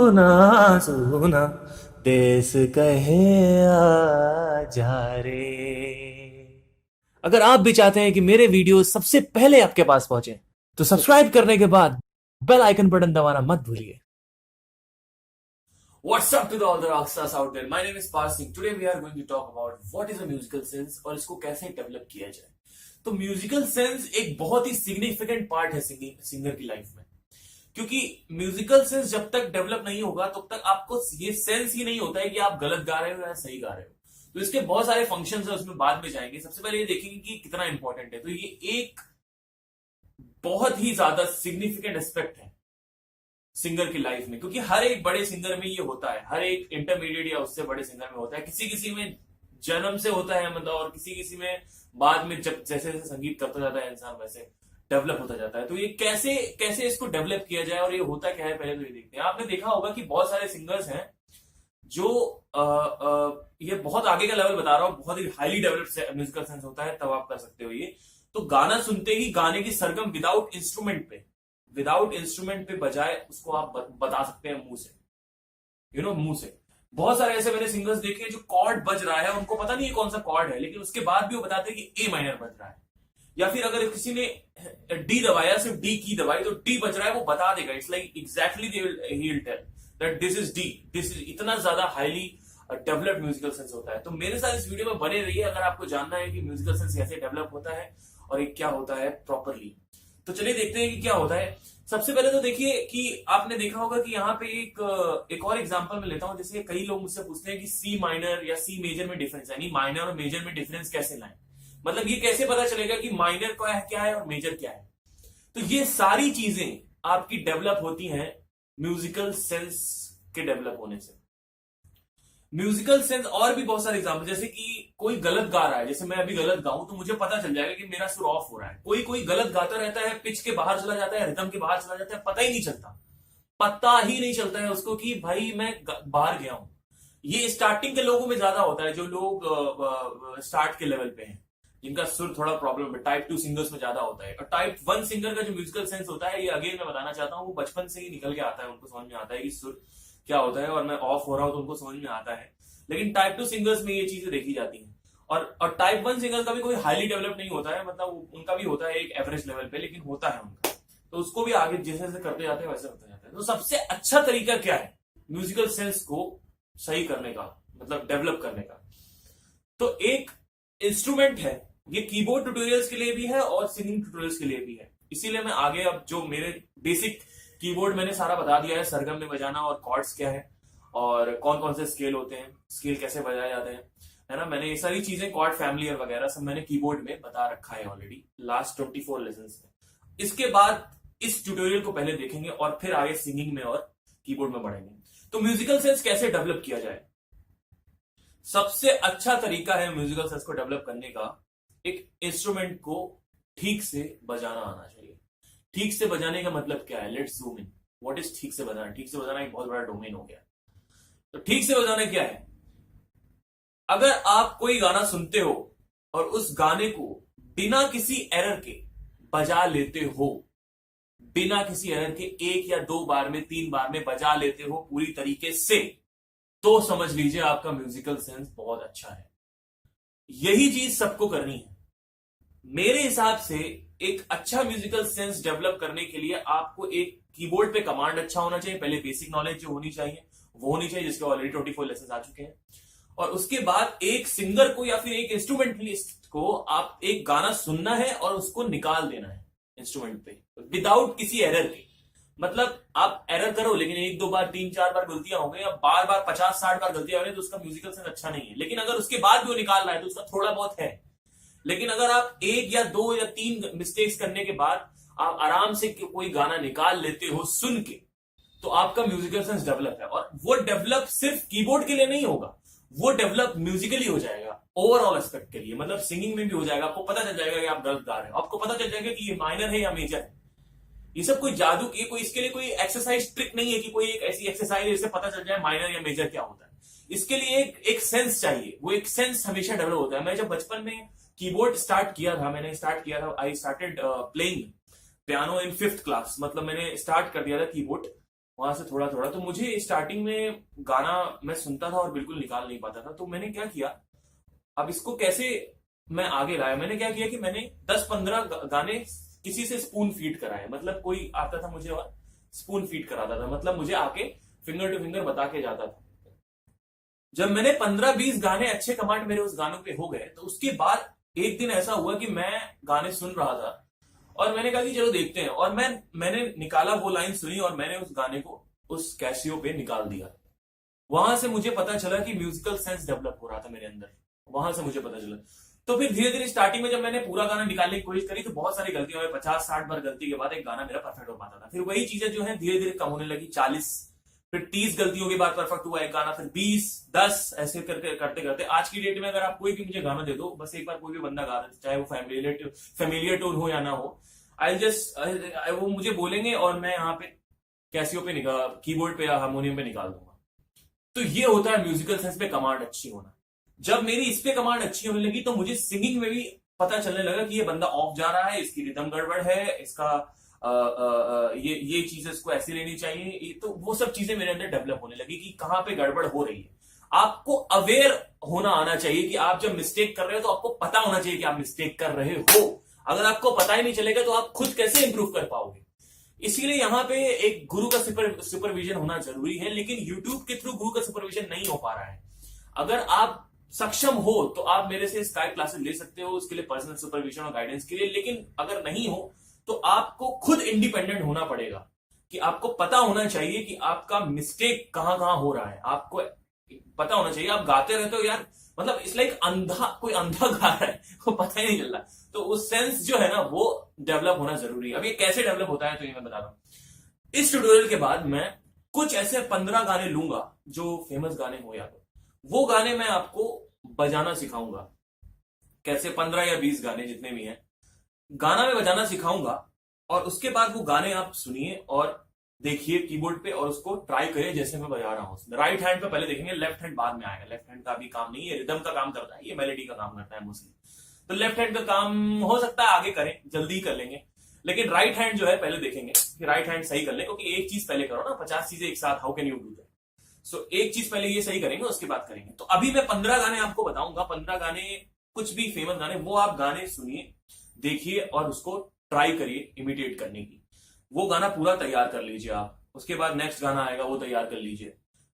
सोना सोना देश कहे आ जा रे। अगर आप भी चाहते हैं कि मेरे वीडियो सबसे पहले आपके पास पहुंचे तो सब्सक्राइब करने के बाद बेल आइकन बटन दबाना मत भूलिए। What's up to all the rockstars out there? My name is Parsing. Today we are going to talk about what is a musical sense और इसको कैसे डेवलप किया जाए। तो म्यूजिकल सेंस एक बहुत ही सिग्निफिकेंट पार्ट है सिंगर की लाइफ में, क्योंकि म्यूजिकल सेंस जब तक डेवलप नहीं होगा तब तक आपको ये सेंस ही नहीं होता है कि आप गलत गा रहे हो या सही गा रहे हो। तो इसके बहुत सारे फंक्शंस है, उसमें बाद में जाएंगे। सबसे पहले ये देखेंगे कि कितना इंपॉर्टेंट है। तो ये एक बहुत ही ज्यादा सिग्निफिकेंट एस्पेक्ट है सिंगर की लाइफ में, क्योंकि हर एक बड़े सिंगर में ये होता है, हर एक इंटरमीडिएट या उससे बड़े सिंगर में होता है। किसी किसी में जन्म से होता है मतलब, और किसी किसी में बाद में जब जैसे जैसे संगीत करता जाता है इंसान वैसे डेवलप होता जाता है। तो ये कैसे कैसे इसको डेवलप किया जाए और ये होता क्या है, पहले तो ये देखते हैं। आपने देखा होगा कि बहुत सारे सिंगर्स हैं जो ये बहुत आगे का लेवल बता रहा हूं, बहुत ही हाईली डेवलप्ड म्यूजिकल सेंस होता है, तब आप कर सकते हो ये। तो गाना सुनते ही गाने की सरगम विदाउट इंस्ट्रूमेंट पे बजाए उसको आप बता सकते हैं मुंह से, मुंह से। बहुत सारे ऐसे मैंने सिंगर्स देखे हैं जो कॉर्ड बज रहा है, उनको पता नहीं है कौन सा कॉर्ड है, लेकिन उसके बाद भी वो बताते हैं कि ए माइनर बज रहा है। या फिर अगर किसी ने डी दबाया, सिर्फ डी की दबाई तो डी बज रहा है, वो बता देगा। It's like exactly he will tell that this is D, this is. इतना ज्यादा हाईली डेवलप्ड म्यूजिकल सेंस होता है। तो मेरे साथ इस वीडियो में बने रहिए अगर आपको जानना है कि म्यूजिकल सेंस कैसे डेवलप होता है और एक क्या होता है प्रॉपरली। तो चलिए देखते हैं कि क्या होता है। सबसे पहले तो देखिए कि आपने देखा होगा कि यहाँ पे एक और एग्जांपल मैं लेता हूं। जैसे कई लोग मुझसे पूछते हैं कि सी माइनर या सी मेजर में डिफरेंस, यानी माइनर और मेजर में डिफरेंस कैसे लाएं, मतलब ये कैसे पता चलेगा कि माइनर क्या है और मेजर क्या है। तो ये सारी चीजें आपकी डेवलप होती हैं म्यूजिकल सेंस के डेवलप होने से। म्यूजिकल सेंस और भी बहुत सारे एग्जांपल, जैसे कि कोई गलत गा रहा है, जैसे मैं अभी गलत गाऊं तो मुझे पता चल जाएगा कि मेरा सुर ऑफ हो रहा है। कोई गलत गाता रहता है, पिच के बाहर चला जाता है, रिदम के बाहर चला जाता है, पता ही नहीं चलता है उसको कि भाई मैं बाहर गया हूं। ये स्टार्टिंग के लोगों में ज्यादा होता है, जो लोग स्टार्ट के लेवल पे हैं, जिनका सुर थोड़ा प्रॉब्लम है। टाइप 2 सिंगर्स में ज्यादा होता है। और टाइप 1 सिंगर का जो म्यूजिकल सेंस होता है, ये अगेन मैं बताना चाहता हूँ, वो बचपन से ही निकल के आता है, उनको समझ में आता है कि सुर क्या होता है और मैं ऑफ हो रहा हूं तो उनको समझ में आता है। लेकिन टाइप 2 सिंगर्स में ये चीजें देखी जाती हैं। और टाइप 1 सिंगर का भी कोई हाईली डेवलप नहीं होता है, मतलब उनका भी होता है एक एवरेज लेवल पे, लेकिन होता है उनका। तो उसको भी आगे जैसे जैसे करते जाते हैं वैसे होता जाता है। तो सबसे अच्छा तरीका क्या है म्यूजिकल सेंस को सही करने का, मतलब डेवलप करने का? तो एक इंस्ट्रूमेंट है, ये कीबोर्ड ट्यूटोरियल्स के लिए भी है और सिंगिंग ट्यूटोरियल्स के लिए भी है। इसीलिए मैं आगे अब जो मेरे बेसिक कीबोर्ड मैंने सारा बता दिया है, सरगम में बजाना और कॉर्ड्स क्या है और कौन कौन से स्केल होते हैं, स्केल कैसे बजाए जाते हैं, है ना। मैंने ये सारी चीजें कॉर्ड फैमिली और वगैरह सब मैंने कीबोर्ड में बता रखा है ऑलरेडी लास्ट 24 लेसन्स में। इसके बाद इस ट्यूटोरियल को पहले देखेंगे और फिर आगे सिंगिंग में और कीबोर्ड में बढ़ेंगे। तो म्यूजिकल सेंस कैसे डेवलप किया जाए? सबसे अच्छा तरीका है म्यूजिकल सेंस को डेवलप करने का, एक इंस्ट्रूमेंट को ठीक से बजाना आना चाहिए। ठीक से बजाने का मतलब क्या है? Let's zoom in. What is ठीक से बजाना? ठीक से बजाना एक बहुत बड़ा डोमेन हो गया। तो ठीक से बजाना क्या है? अगर आप कोई गाना सुनते हो और उस गाने को बिना किसी एरर के बजा लेते हो, बिना किसी एरर के 1 या 2 बार में 3 बार में बजा लेते हो पूरी तरीके से, तो समझ लीजिए आपका म्यूजिकल सेंस बहुत अच्छा है। यही चीज सबको करनी है। मेरे हिसाब से एक अच्छा म्यूजिकल सेंस डेवलप करने के लिए आपको एक कीबोर्ड पे कमांड अच्छा होना चाहिए, पहले बेसिक नॉलेज जो होनी चाहिए वो होनी चाहिए, जिसके ऑलरेडी 24 लेसन आ चुके हैं। और उसके बाद एक सिंगर को या फिर एक इंस्ट्रूमेंटलिस्ट को आप एक गाना सुनना है और उसको निकाल देना है इंस्ट्रूमेंट पे विदाउट किसी एरर के। मतलब आप एरर करो लेकिन 1-2 बार 3-4 बार गलतियां हो गई, या बार बार 50-60 बार गलतियां हो गई, तो उसका म्यूजिकल सेंस अच्छा नहीं है। लेकिन अगर उसके बाद भी वो निकाल रहा है तो उसका थोड़ा बहुत है। लेकिन अगर आप 1 या 2 या 3 मिस्टेक्स करने के बाद आप आराम से कोई गाना निकाल लेते हो सुन के, तो आपका म्यूजिकल सेंस डेवलप है। और वो डेवलप सिर्फ कीबोर्ड के लिए नहीं होगा, वो डेवलप म्यूजिकली हो जाएगा ओवरऑल एस्पेक्ट के लिए, मतलब सिंगिंग में भी हो जाएगा। आपको पता चल जाएगा कि आप गलत गा रहे हो, आपको पता चल जाएगा कि ये माइनर है या मेजर है। ये सब कोई जादू की, कोई इसके लिए कोई एक्सरसाइज ट्रिक नहीं है कि कोई एक ऐसी एक्सरसाइज है जिससे पता चल जाए माइनर या मेजर क्या होता है। इसके लिए एक सेंस चाहिए, वो एक सेंस हमेशा डेवलप होता है। मैं जब बचपन में कीबोर्ड स्टार्ट किया था, I started playing piano in 5th class, मतलब मैंने स्टार्ट कर दिया था कीबोर्ड वहां से थोड़ा थोड़ा। तो मुझे स्टार्टिंग में गाना मैं सुनता था और बिल्कुल निकाल नहीं पाता था, तो मैंने क्या किया, अब इसको कैसे मैं आगे लाया, मैंने क्या किया कि मैंने 10-15 गाने किसी से स्पून फीड कराए। मतलब कोई आता था मुझे और स्पून फीड कराता था, मतलब मुझे आके फिंगर टू फिंगर बता के जाता था। जब मैंने 15-20 गाने अच्छे कमांड मेरे उस गानों पे हो गए, तो उसके बाद एक दिन ऐसा हुआ कि मैं गाने सुन रहा था और मैंने कहा कि चलो देखते हैं, और मैंने निकाला, वो लाइन सुनी और मैंने उस गाने को उस कैसियो पे निकाल दिया। वहां से मुझे पता चला कि म्यूजिकल सेंस डेवलप हो रहा था मेरे अंदर, वहां से मुझे पता चला। तो फिर धीरे धीरे स्टार्टिंग में जब मैंने पूरा गाना निकालने की कोशिश करी तो बहुत सारी गलतियां हुई, 50-60 बार गलती के बाद एक गाना मेरा परफेक्ट हो पाता था। फिर वही चीजें जो है धीरे धीरे कम होने लगी, 40, फिर 30 गलतियों के बाद परफेक्ट हुआ एक गाना, फिर 20, 10, ऐसे करके करते करते आज की डेट में अगर आप कोई भी मुझे गाना दे दो, बस एक बार कोई भी बंदा गा दे, चाहे वो फेमिलियर टोन हो या ना हो, आई जस्ट वो मुझे बोलेंगे और मैं यहाँ पे कैसियो पे कीबोर्ड पे या हारमोनियम पे निकाल दूंगा। तो ये होता है म्यूजिकल सेंस पे कमांड अच्छी होना। जब मेरी इस पे कमांड अच्छी होने लगी तो मुझे सिंगिंग में भी पता चलने लगा कि ये बंदा ऑफ जा रहा है, इसकी रिदम गड़बड़ है, इसका ये चीज इसको ऐसी लेनी चाहिए। तो वो सब चीजें मेरे अंदर डेवलप होने लगी कि कहां पे गड़बड़ हो रही है। आपको अवेयर होना आना चाहिए कि आप जब मिस्टेक कर रहे हो तो आपको पता होना चाहिए कि आप मिस्टेक कर रहे हो। अगर आपको पता ही नहीं चलेगा तो आप खुद कैसे इंप्रूव कर पाओगे। इसीलिए यहाँ पे एक गुरु का सुपरविजन होना जरूरी है, लेकिन यूट्यूब के थ्रू गुरु का सुपरविजन नहीं हो पा रहा है। अगर आप सक्षम हो तो आप मेरे से स्काई क्लासेस ले सकते हो उसके लिए, पर्सनल सुपरविजन और गाइडेंस के लिए। लेकिन अगर नहीं हो तो आपको खुद इंडिपेंडेंट होना पड़ेगा, कि आपको पता होना चाहिए कि आपका मिस्टेक कहां कहां हो रहा है। आपको पता होना चाहिए। आप गाते रहते हो यार, मतलब इट्स लाइक कोई अंधा गा रहा है, वो पता ही नहीं चल रहा। तो उस सेंस जो है ना वो डेवलप होना जरूरी है। अब ये कैसे डेवलप होता है तो ये मैं बता रहा हूं। इस ट्यूटोरियल के बाद मैं कुछ ऐसे 15 गाने लूंगा जो फेमस गाने हो, या तो वो गाने मैं आपको बजाना सिखाऊंगा। कैसे 15 या 20 गाने जितने भी हैं, गाना मैं बजाना सिखाऊंगा और उसके बाद वो गाने आप सुनिए और देखिए कीबोर्ड पे और उसको ट्राई करिए जैसे मैं बजा रहा हूं। राइट हैंड पे पहले देखेंगे, लेफ्ट हैंड बाद में आएगा। लेफ्ट हैंड का भी काम नहीं है, रिदम का काम करता है, ये मेलोडी का काम करता है मोस्टली। तो लेफ्ट हैंड का काम हो सकता है आगे करें, जल्दी कर लेंगे, लेकिन राइट हैंड जो है पहले देखेंगे कि राइट हैंड सही कर ले, क्योंकि एक चीज पहले करो ना, 50 चीजें एक साथ, how can you do that. So एक चीज पहले ये सही करेंगे, उसके बाद करेंगे। तो अभी मैं 15 गाने आपको बताऊंगा, 15 गाने, कुछ भी फेमस गाने, वो आप गाने सुनिए, देखिए और उसको ट्राई करिए इमिटेट करने की। वो गाना पूरा तैयार कर लीजिए आप, उसके बाद नेक्स्ट गाना आएगा वो तैयार कर लीजिए।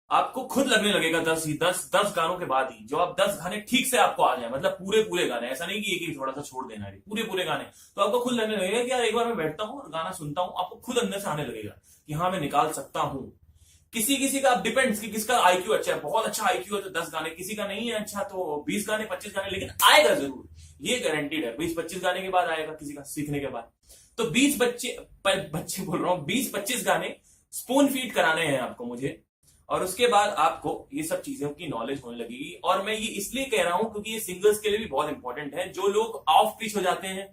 आपको खुद लगने लगेगा 10 गानों के बाद ही, जो आप 10 गाने ठीक से आपको आ जाए, मतलब पूरे पूरे गाने, ऐसा नहीं कि एक ही थोड़ा सा छोड़ देना है, पूरे पूरे गाने, तो आपको खुद लगने लगेगा कि यार एक बार मैं बैठता हूँ और गाना सुनता हूँ। आपको खुद अंदर से आने लगेगा कि हाँ मैं निकाल सकता हूँ। किसी किसी का डिपेंड्स कि किसका आईक्यू अच्छा है, बहुत अच्छा आईक्यू है तो 10 गाने, किसी का नहीं है अच्छा तो 20 गाने 25 गाने, लेकिन आएगा जरूर, ये गारंटीड है। 20-25 गाने के बाद आएगा किसी का सीखने के बाद। तो 20 बच्चे बोल रहा हूं, 20-25 गाने स्पून फीड कराने हैं आपको मुझे, और उसके बाद आपको ये सब चीजों की नॉलेज होने लगेगी। और मैं ये इसलिए कह रहा हूं क्योंकि ये सिंगर्स के लिए भी बहुत इंपॉर्टेंट है। जो लोग ऑफ पिच हो जाते हैं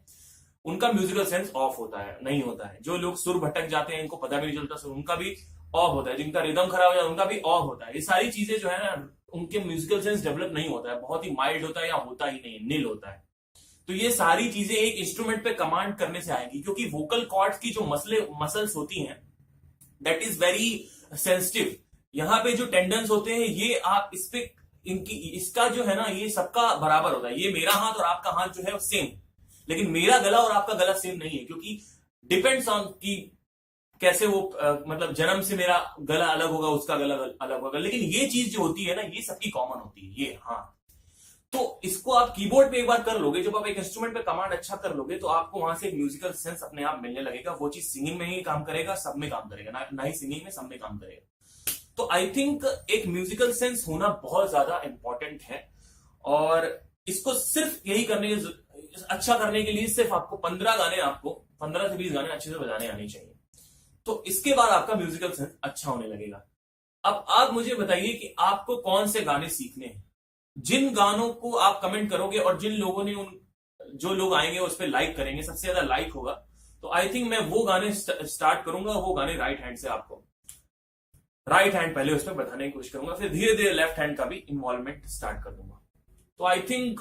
उनका म्यूजिकल सेंस ऑफ होता है, नहीं होता है। जो लोग सुर भटक जाते हैं, इनको पता भी नहीं चलता सुर, उनका भी ऑफ होता है। जिनका रिदम खराब हो जाता है उनका भी ऑफ होता है। ये सारी चीजें जो है ना, उनके म्यूजिकल सेंस डेवलप नहीं होता है, बहुत ही माइल्ड होता है या होता ही नहीं, नील होता है। तो ये सारी चीजें एक इंस्ट्रूमेंट पे कमांड करने से आएगी, क्योंकि वोकल कॉर्ड्स की जो मसल्स होती हैं दैट इज वेरी सेंसिटिव। यहाँ पे जो टेंडन्स होते हैं ये आप इस पे इसका जो है ना, ये सबका बराबर होता है। ये मेरा हाथ और आपका हाथ जो है सेम, लेकिन मेरा गला और आपका गला सेम नहीं है, क्योंकि डिपेंड्स ऑन कि कैसे वो मतलब जन्म से मेरा गला अलग होगा, उसका गला अलग होगा। लेकिन ये चीज जो होती है ना, ये सबकी कॉमन होती है ये। हाँ, तो इसको आप कीबोर्ड पे एक बार कर लोगे, जब आप एक इंस्ट्रूमेंट पे कमांड अच्छा कर लोगे, तो आपको वहां से एक म्यूजिकल सेंस अपने आप मिलने लगेगा। वो चीज सिंगिंग में ही काम करेगा, सब में काम करेगा, ना ही सिंगिंग में, सब में काम करेगा। तो आई थिंक एक म्यूजिकल सेंस होना बहुत ज्यादा इंपॉर्टेंट है, और इसको सिर्फ यही अच्छा करने के लिए सिर्फ आपको 15 गाने, आपको 15 से 20 गाने अच्छे से बजाने आने चाहिए। तो इसके बाद आपका म्यूजिकल सेंस अच्छा होने लगेगा। अब आप मुझे बताइए कि आपको कौन से गाने सीखने हैं। जिन गानों को आप कमेंट करोगे और जिन लोगों ने जो लोग आएंगे उस पर लाइक करेंगे, सबसे ज्यादा लाइक होगा, तो आई थिंक मैं वो गाने स्टार्ट करूंगा। वो गाने राइट हैंड से, आपको राइट हैंड पहले उसमें बताने की कोशिश करूंगा, फिर धीरे धीरे लेफ्ट हैंड का भी इन्वॉल्वमेंट स्टार्ट कर दूंगा। तो आई थिंक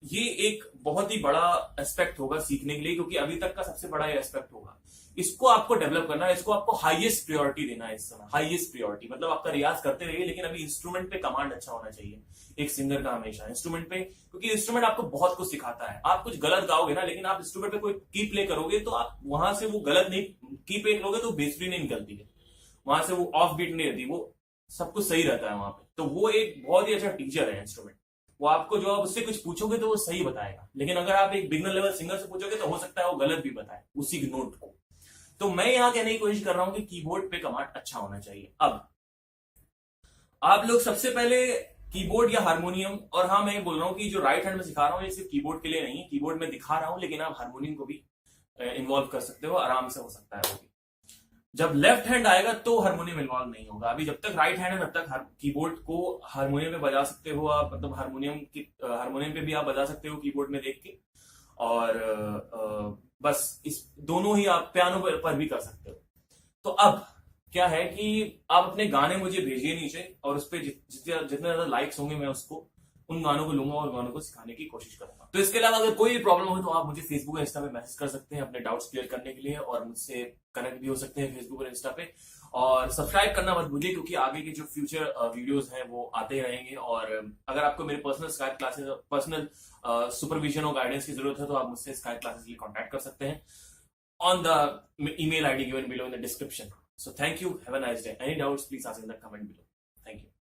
ये एक बहुत ही बड़ा एस्पेक्ट होगा सीखने के लिए, क्योंकि अभी तक का सबसे बड़ा ये एस्पेक्ट होगा इसको आपको डेवलप करना है, इसको आपको हाईएस्ट प्रायोरिटी देना है इस समय। हाईएस्ट प्रायोरिटी मतलब आपका रियाज करते रहिए, लेकिन अभी इंस्ट्रूमेंट पे कमांड अच्छा होना चाहिए एक सिंगर का हमेशा इंस्ट्रूमेंट पे, क्योंकि इंस्ट्रूमेंट आपको बहुत कुछ सिखाता है। आप कुछ गलत गाओगे ना, लेकिन आप इंस्ट्रूमेंट पे कोई की प्ले करोगे तो आप वहां से वो गलत नहीं, की प्ले करोगे तो बेसुरी नहीं निकलती है, वहां से वो ऑफ बीट नहीं रहती, वो सब कुछ सही रहता है वहां पे। तो वो एक बहुत ही अच्छा टीचर है इंस्ट्रूमेंट। वो आपको जो आप उससे कुछ पूछोगे तो वो सही बताएगा, लेकिन अगर आप एक बिगनर लेवल सिंगर से पूछोगे तो हो सकता है वो गलत भी बताए उसी नोट को। तो मैं यहां कहने की कोशिश कर रहा हूं कि कीबोर्ड पे कमांड अच्छा होना चाहिए। अब आप लोग सबसे पहले कीबोर्ड या हारमोनियम, और हाँ मैं बोल रहा हूँ कि जो राइट हैंड में सिखा रहा हूँ ये सिर्फ कीबोर्ड के लिए नहीं है, कीबोर्ड में दिखा रहा हूँ, लेकिन आप हारमोनियम को भी इन्वॉल्व कर सकते हो, आराम से हो सकता है वो भी। जब लेफ्ट हैंड आएगा तो हारमोनियम इन्वॉल्व नहीं होगा। अभी जब तक राइट हैंड है तब तक कीबोर्ड को हारमोनियम पे बजा सकते हो आप, मतलब हारमोनियम पे भी आप बजा सकते हो कीबोर्ड में देख के, और बस इस दोनों ही आप पियानो पर भी कर सकते हो। तो अब क्या है कि आप अपने गाने मुझे भेजिए नीचे, और उस पर जितने ज्यादा लाइक्स होंगे मैं उसको उन गानों को लूंगा और गानों को सिखाने की कोशिश करूंगा। तो इसके अलावा अगर कोई प्रॉब्लम हो तो आप मुझे फेसबुक और इंस्टा पे मैसेज कर सकते हैं अपने डाउट्स क्लियर करने के लिए, और मुझसे कनेक्ट भी हो सकते हैं फेसबुक और इंस्टा पे। और सब्सक्राइब करना मत भूलिए, क्योंकि आगे के जो फ्यूचर वीडियोस हैं वो आते ही रहेंगे। और अगर आपको मेरे personal Skype classes, personal supervision और गाइडेंस की जरूरत है तो आप मुझसे स्काइप क्लासेस के लिए कॉन्टैक्ट कर सकते हैं on the email ID given below in the description. So thank you. Have a nice day. Any doubts, please ask in the comment below. Thank you.